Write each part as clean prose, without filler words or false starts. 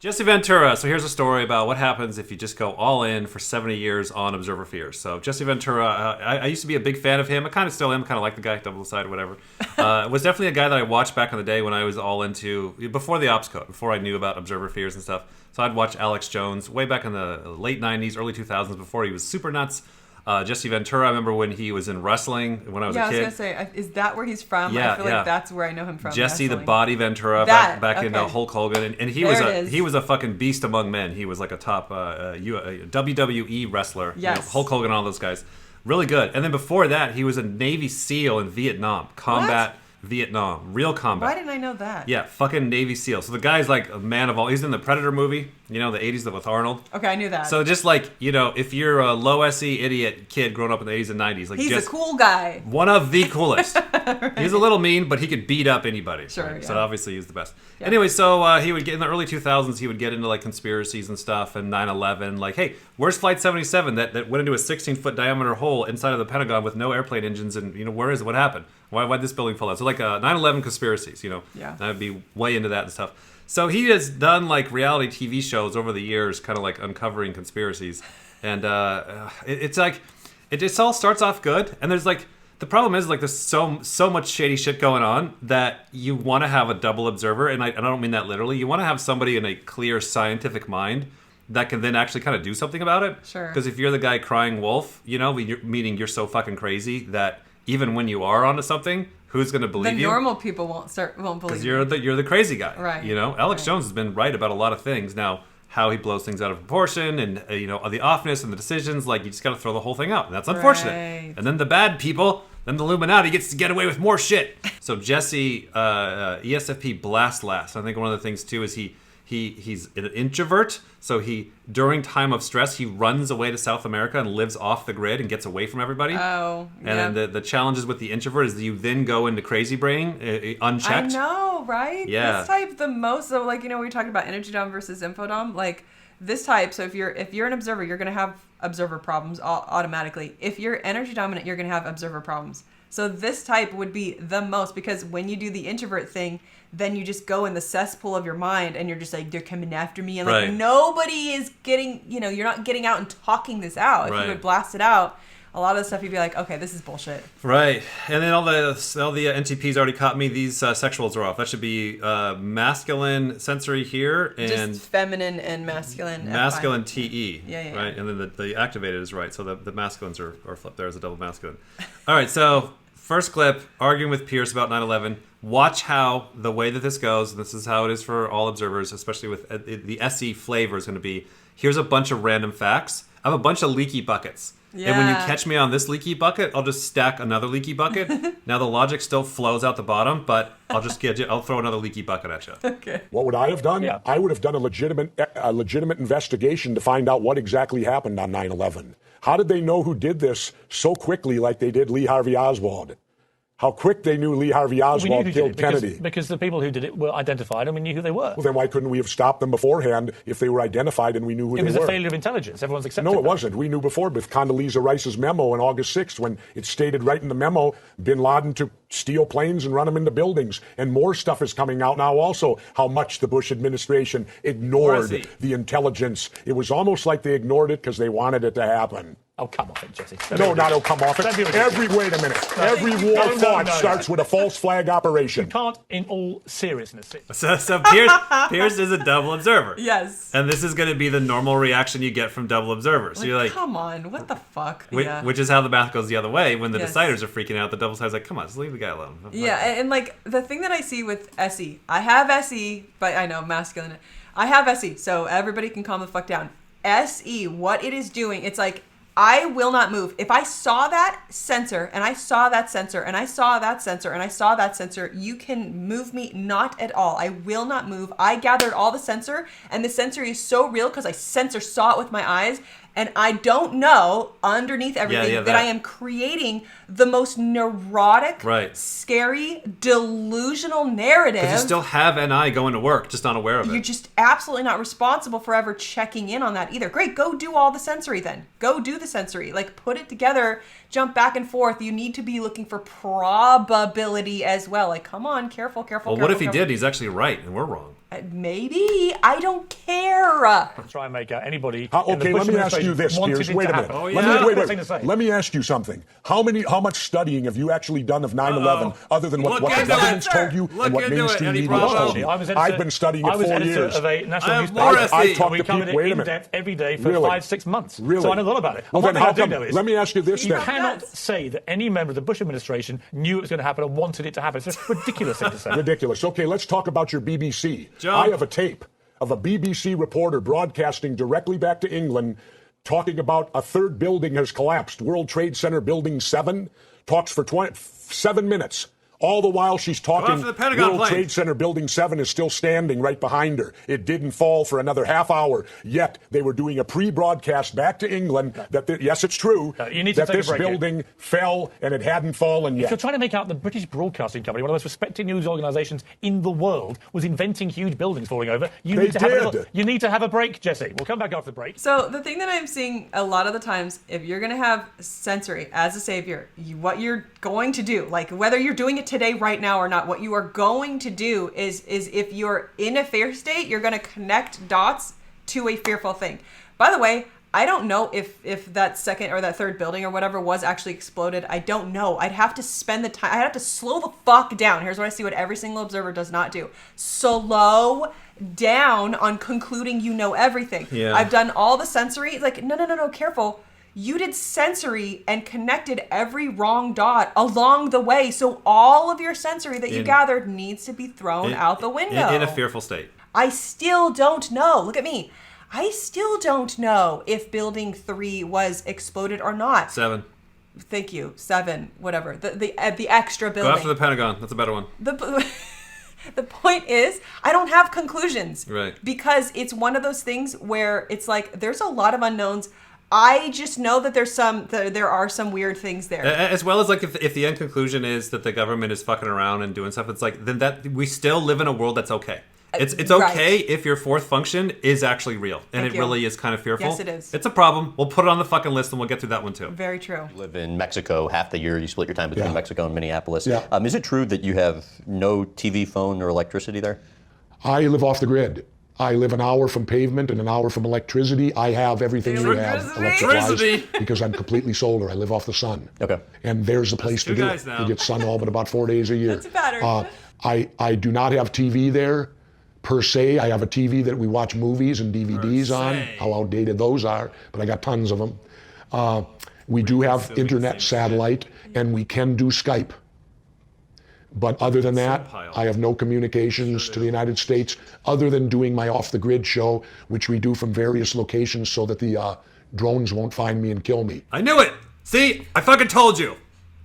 Jesse Ventura. So here's a story about what happens if you just go all in for 70 years on Observer Fears. So Jesse Ventura, I used to be a big fan of him. I kind of still am. Kind of like the guy, double-sided, whatever. Was definitely a guy that I watched back in the day when I was all into, before the Ops Code, before I knew about Observer Fears and stuff. So I'd watch Alex Jones way back in the late 90s, early 2000s, before he was super nuts. Jesse Ventura, I remember when he was in wrestling when I was a kid. Yeah, I was going to say, is that where he's from? Yeah, I feel like that's where I know him from. Jesse wrestling. the Body Ventura back in Hulk Hogan. And he was a fucking beast among men. He was like a top WWE wrestler. Yes. You know, Hulk Hogan and all those guys. Really good. And then before that, he was a Navy SEAL in Vietnam. Combat Vietnam. Real combat. Why didn't I know that? Yeah, fucking Navy SEAL. So the guy's like a man of all. He's in the Predator movie, you know, the 80s with Arnold. Okay, I knew that. So just like, you know, if you're a low SE idiot kid growing up in the 80s and 90s, like he's just a cool guy. one of the coolest. Right. He's a little mean, but he could beat up anybody. Sure, right? yeah. So obviously he's the best. Yeah. Anyway, so he would get in the early 2000s. He would get into like conspiracies and stuff, and 9/11. Like, hey, where's Flight 77 that went into a 16-foot diameter hole inside of the Pentagon with no airplane engines? And you know, where is it? What happened? Why'd this building fall out? So like 9/11 conspiracies. You know, yeah, I'd be way into that and stuff. So he has done like reality TV shows over the years, kind of like uncovering conspiracies, and it's like it just all starts off good, and there's like. The problem is, like, there's so much shady shit going on that you want to have a double observer, and I don't mean that literally. You want to have somebody in a clear scientific mind that can then actually kind of do something about it. Sure. Because if you're the guy crying wolf, you know, meaning you're so fucking crazy that even when you are onto something, who's going to believe you? The normal people won't believe because you're the crazy guy. Right. You know, Alex Jones has been right about a lot of things. Now, how he blows things out of proportion and, you know, the offness and the decisions, like, you just got to throw the whole thing out. And that's unfortunate. Right. And then the bad people, then the Illuminati gets to get away with more shit. So Jesse, ESFP blast last. I think one of the things, too, is he's an introvert. So during time of stress, he runs away to South America and lives off the grid and gets away from everybody. Oh, yeah. And then the challenges with the introvert is that you then go into crazy brain unchecked. I know, right? Yeah. This type the most, so like, you know, we were talking about energy dom versus infodom. Like this type, so if you're an observer, you're going to have observer problems automatically. If you're energy dominant, you're going to have observer problems. So this type would be the most, because when you do the introvert thing, then you just go in the cesspool of your mind and you're just like, they're coming after me. And like nobody is getting, you know, you're not getting out and talking this out. If you would blast it out, a lot of the stuff you'd be like, okay, this is bullshit. Right. And then all the NTPs already caught me. These sexuals are off. That should be masculine sensory here and just feminine and masculine. Masculine TE. Yeah. Right. And then the activated is right. So the masculines are flipped there as a double masculine. All right. So first clip, arguing with Pierce about 9/11. Watch how the way that this goes. This is how it is for all observers, especially with the SE flavor is going to be. Here's a bunch of random facts. I have a bunch of leaky buckets. Yeah. And when you catch me on this leaky bucket, I'll just stack another leaky bucket. Now the logic still flows out the bottom, but I'll just I'll throw another leaky bucket at you. Okay. What would I have done? Yeah. I would have done a legitimate investigation to find out what exactly happened on 9/11. How did they know who did this so quickly like they did Lee Harvey Oswald? How quick they knew Lee Harvey Oswald killed Kennedy. Because the people who did it were identified and we knew who they were. Well, then why couldn't we have stopped them beforehand if they were identified and we knew who they were? It was a failure of intelligence. Everyone's accepted No, it wasn't. We knew before with Condoleezza Rice's memo on August 6th when it stated right in the memo, bin Laden to steal planes and run them into buildings. And more stuff is coming out now also, how much the Bush administration ignored the intelligence. It was almost like they ignored it because they wanted it to happen. Oh, come off it, Jesse. No, not oh, come off it. Wait a minute. Every war fought starts with a false flag operation. You can't, in all seriousness. So Pierce is a double observer. Yes. And this is going to be the normal reaction you get from double observers. So you're like, come on, what the fuck? Which is how the math goes the other way. When the deciders are freaking out, the double side's like, come on, just leave the guy alone. Yeah, and like the thing that I see with SE, I have SE, but I know masculine. I have SE, so everybody can calm the fuck down. SE, what it is doing, it's like, I will not move. If I saw that sensor and I saw that sensor and I saw that sensor and I saw that sensor, you can move me not at all. I will not move. I gathered all the sensor, and the sensor is so real because I saw it with my eyes. And I don't know underneath everything that I am creating the most neurotic, scary, delusional narrative. Because you still have NI going to work, just not aware of it. You're just absolutely not responsible for ever checking in on that either. Great, go do all the sensory then. Go do the sensory. Like, put it together, jump back and forth. You need to be looking for probability as well. Like, come on, careful. Well, what if he did? He's actually right, and we're wrong. Maybe. I don't care. Try and make out anybody. in the Okay, Bush let me ask you administration this, wanted Piers. it Wait to a minute. happen. Oh, Let yeah? me, wait, Nothing to say. Let me ask you something. How much studying have you actually done of 9/11 other than what Look the into it, government's sir. told you Look and what into it, mainstream Eddie media Bravo. has told you? I was editor, I've been studying it 4 editor years. of a national I have newspaper. more SE. I've talked We to covered people. Wait it a in minute. depth every day for Really? 5-6 months. Really? So I know a lot about it. Well, And then one how thing I come? do know is Let me ask you this you then. cannot Yes. say that any member of the Bush administration knew it was going to happen and wanted it to happen. It's a ridiculous thing to say. Ridiculous. Okay, let's talk about your BBC. John. I have a tape of a BBC reporter broadcasting directly back to England talking about a third building has collapsed. World Trade Center Building 7 talks for 7 minutes. All the while she's talking, after the Pentagon World plane. Trade Center Building 7 is still standing right behind her. It didn't fall for another half hour. Yet they were doing a pre-broadcast back to England that, yes, it's true, You need to that take a this break here. building fell and it hadn't fallen If yet. you're trying to make out the British Broadcasting Company, one of the most respected news organisations in the world, was inventing huge buildings falling over, They you need to have a break, Jesse. We'll come back after the break. So the thing that I'm seeing a lot of the times, if you're going to have sensory as a savior, what you're going to do, like whether you're doing it today right now or not, what you are going to do is if you're in a fear state, you're going to connect dots to a fearful thing. By the way, I don't know if that second or that third building or whatever was actually exploded. I don't know. I'd have to spend the time. I'd have to slow the fuck down. Here's what I see what every single observer does not do. Slow down on concluding you know everything. Yeah. I've done all the sensory. Like, no, careful. You did sensory and connected every wrong dot along the way. So all of your sensory that you gathered needs to be thrown out the window. In a fearful state. I still don't know. Look at me. I still don't know if building 3 was exploded or not. 7. Thank you. 7, whatever. The extra Go building. after the Pentagon. That's a better one. The point is, I don't have conclusions. Right. Because it's one of those things where it's like there's a lot of unknowns. I just know that there are some weird things there. As well as like if the end conclusion is that the government is fucking around and doing stuff, it's like then that we still live in a world that's okay. It's okay if your fourth function is actually real and Thank it you. really is kind of fearful. Yes, it is. It's a problem. We'll put it on the fucking list and we'll get through that one too. Very true. Live in Mexico half the year. You split your time between Yeah. Mexico and Minneapolis. Yeah. Is it true that you have no TV, phone, or electricity there? I live off the grid. I live an hour from pavement and an hour from electricity. I have everything you have electric-wise Electricity. because I'm completely solar. I live off the sun. Okay. And there's the place to two do guys it. now. You get sun all but about 4 days a year. That's a pattern. I do not have TV there per se. I have a TV that we watch movies and DVDs on. se. How outdated those are, but I got tons of them. We do have internet, satellite, and we can do Skype. But other than that, pile. I have no communications to the United States other than doing my off-the-grid show, which we do from various locations so that the drones won't find me and kill me. I knew it. See, I fucking told you.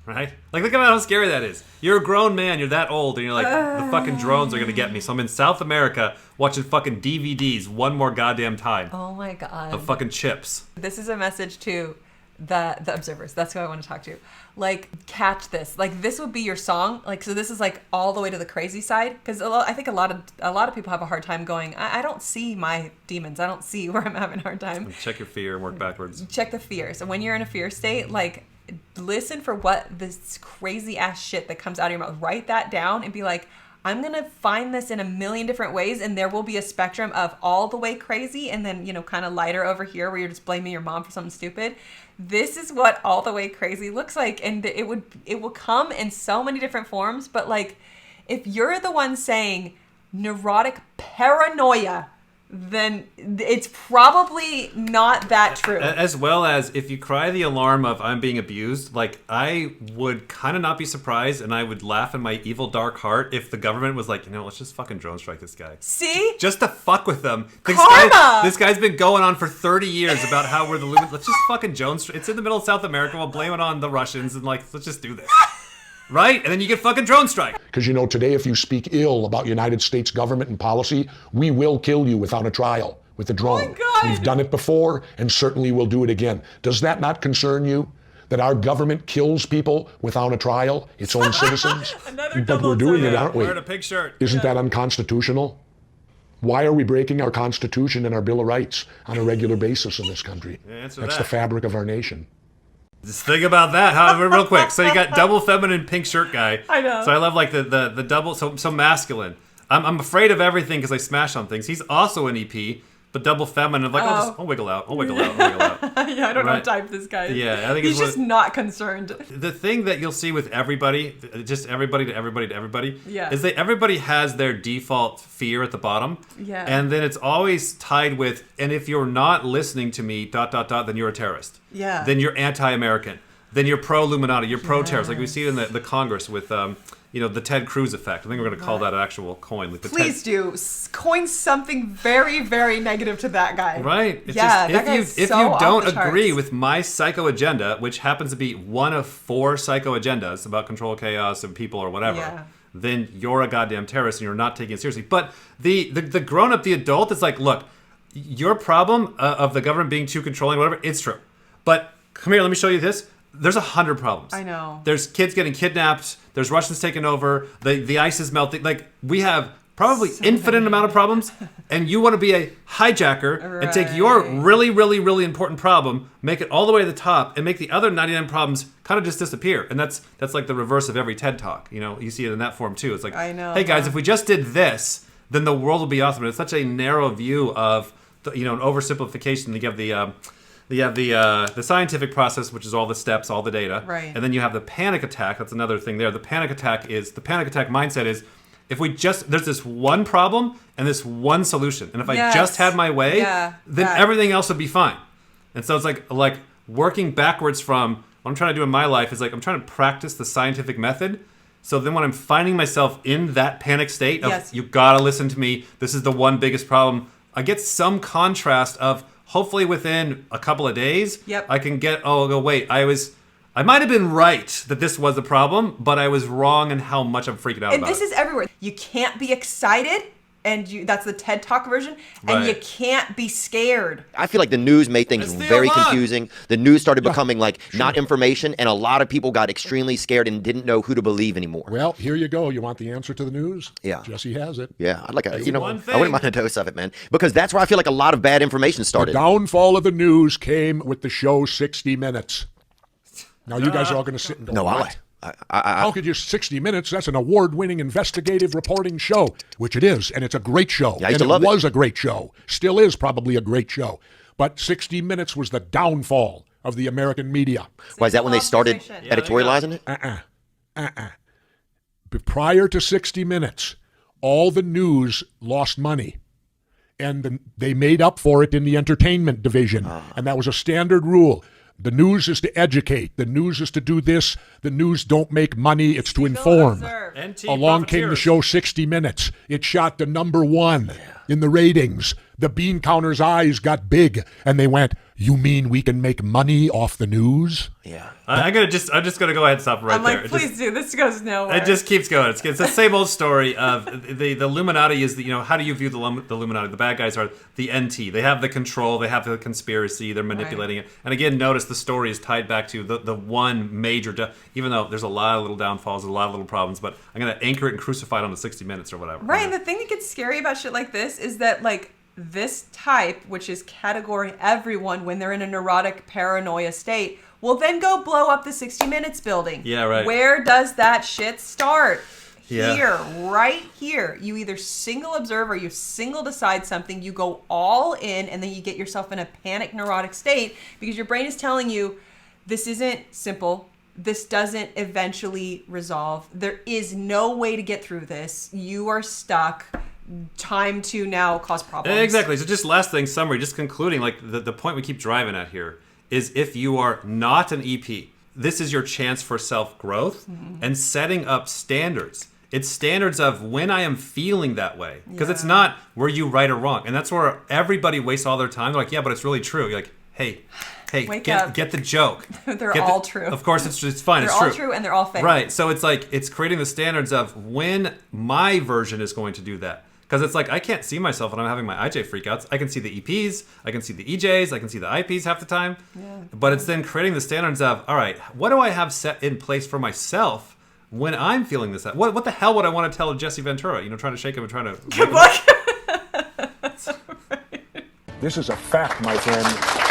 Right? Like, look at how scary that is. You're a grown man, you're that old, and you're like, the fucking drones are gonna get me. So I'm in South America watching fucking DVDs one more goddamn time Oh my God. of fucking chips. This is a message to the observers. That's who I want to talk to. Like, catch this. Like, this would be your song. Like, so this is like all the way to the crazy side. Because I think a lot of people have a hard time going, I don't see my demons. I don't see where I'm having a hard time. Check your fear and work backwards. Check the fear. So when you're in a fear state, like, listen for what this crazy ass shit that comes out of your mouth. Write that down and be like, I'm going to find this in a million different ways, and there will be a spectrum of all the way crazy and then, kind of lighter over here where you're just blaming your mom for something stupid. This is what all the way crazy looks like, and it will come in so many different forms, but like if you're the one saying neurotic paranoia, then it's probably not that true. As well as if you cry the alarm of I'm being abused, like I would kind of not be surprised and I would laugh in my evil dark heart if the government was like, let's just fucking drone strike this guy. See? Just to fuck with them. Karma! This guy's been going on for 30 years about how we're the limit. Let's just fucking drone strike. It's in the middle of South America. We'll blame it on the Russians and let's just do this. Right? And then you get fucking drone strike. Because today if you speak ill about United States government and policy, we will kill you without a trial with a drone. Oh my God. We've done it before and certainly will do it again. Does that not concern you? That our government kills people without a trial, its own citizens? Another But double we're doing it, standard. aren't we? Wearing a pink shirt. Isn't that unconstitutional? Why are we breaking our Constitution and our Bill of Rights on a regular basis in this country? Answer That's that. the fabric of our nation. Just think about that, however, real quick. So you got double feminine pink shirt guy. I know. So I love like the double, so masculine. I'm afraid of everything because I smash on things. He's also an EP, but double feminine. Like, I'll wiggle out. I'll wiggle out. Yeah, I don't know what type this guy is. Yeah, I think he's just not concerned. The thing that you'll see with everybody, just everybody to everybody to everybody, Yeah. is that everybody has their default fear at the bottom. Yeah. And then it's always tied with, and if you're not listening to me, ... then you're a terrorist. Yeah. Then you're anti-American. Then you're pro-Illuminati. You're pro-terrorist. Like we see it in the Congress with, the Ted Cruz effect. I think we're going to call that an actual coin. Like Please do. Coin something very, very negative to that guy. Right. It's yeah, just, that guy's if so you off don't the agree charts. with my psycho agenda, which happens to be one of 4 psycho agendas about control chaos of people or whatever, then you're a goddamn terrorist and you're not taking it seriously. But the grown-up, the adult, is like, look, your problem of the government being too controlling, whatever, it's true. But come here, let me show you this. There's 100 problems. I know. There's kids getting kidnapped. There's Russians taking over. The ice is melting. Like, we have probably infinite amount of problems, and you want to be a hijacker and take your really, really, really important problem, make it all the way to the top, and make the other 99 problems kind of just disappear. And that's like the reverse of every TED Talk. You see it in that form too. It's like, I know, hey guys, if we just did this, then the world will be awesome. And it's such a narrow view of, an oversimplification. You have the scientific process, which is all the steps, all the data. Right. And then you have the panic attack. That's another thing there. The panic attack mindset is, if there's this one problem and this one solution. And if I just had my way, then everything else would be fine. And so it's like working backwards from what I'm trying to do in my life is like I'm trying to practice the scientific method. So then when I'm finding myself in that panic state of, you gotta listen to me, this is the one biggest problem, I get some contrast of, hopefully within a couple of days, I can wait, I might have been right that this was the problem, but I was wrong in how much I'm freaking out about it. And this is everywhere. You can't be excited, and that's the TED Talk version, and you can't be scared. I feel like the news made things very confusing. The news started becoming not information, and a lot of people got extremely scared and didn't know who to believe anymore. Well, here you go. You want the answer to the news? Yeah. Jesse has it. Yeah, I'd like I wouldn't mind a dose of it, man, because that's where I feel like a lot of bad information started. The downfall of the news came with the show 60 Minutes. Now you guys are all going to sit and go, no, what? How could you 60 Minutes? That's an award-winning investigative reporting show, which it is, and it's a great show. Yeah, I used to love it. Was a great show. Still is probably a great show. But 60 Minutes was the downfall of the American media. Why is that when they started editorializing it? Prior to 60 Minutes, all the news lost money. And they made up for it in the entertainment division. And that was a standard rule. The news is to educate. The news is to do this. The news don't make money. It's to inform. Along came the show 60 Minutes. It shot the #1 in the ratings. The bean counter's eyes got big, and they went, "You mean we can make money off the news?" Yeah. I'm just gonna go ahead and stop right there. I'm like, please do. This goes nowhere. It just keeps going. It's the same old story of the Illuminati is how do you view the Illuminati? The bad guys are the NT. They have the control. They have the conspiracy. They're manipulating it. And again, notice the story is tied back to the one major. Even though there's a lot of little downfalls, a lot of little problems, but I'm gonna anchor it and crucify it on the 60 Minutes or whatever. Right. And the thing that gets scary about shit like this is that this type, which is category everyone when they're in a neurotic paranoia state, will then go blow up the 60 Minutes building. Yeah, right. Where does that shit start? Yeah. Here, right here. You either single observe or you single decide something, you go all in, and then you get yourself in a panic neurotic state because your brain is telling you, this isn't simple. This doesn't eventually resolve. There is no way to get through this. You are stuck. Time to now cause problems. Exactly. So just last thing, summary, just concluding, the point we keep driving at here is if you are not an EP, this is your chance for self-growth and setting up standards. It's standards of when I am feeling that way. Because it's not were you right or wrong. And that's where everybody wastes all their time. They're like, yeah, but it's really true. You're like, hey, Wake up. Get the joke. They're all true. Of course, it's fine. They're it's true. all true and they're all fake. Right. So it's creating the standards of when my version is going to do that. Because it's like, I can't see myself when I'm having my IJ freakouts. I can see the EPs, I can see the EJs, I can see the IPs half the time. Yeah. But it's then creating the standards of, all right, what do I have set in place for myself when I'm feeling this? What the hell would I want to tell Jesse Ventura? Trying to shake him and trying to... Good luck. This is a fact, my friend.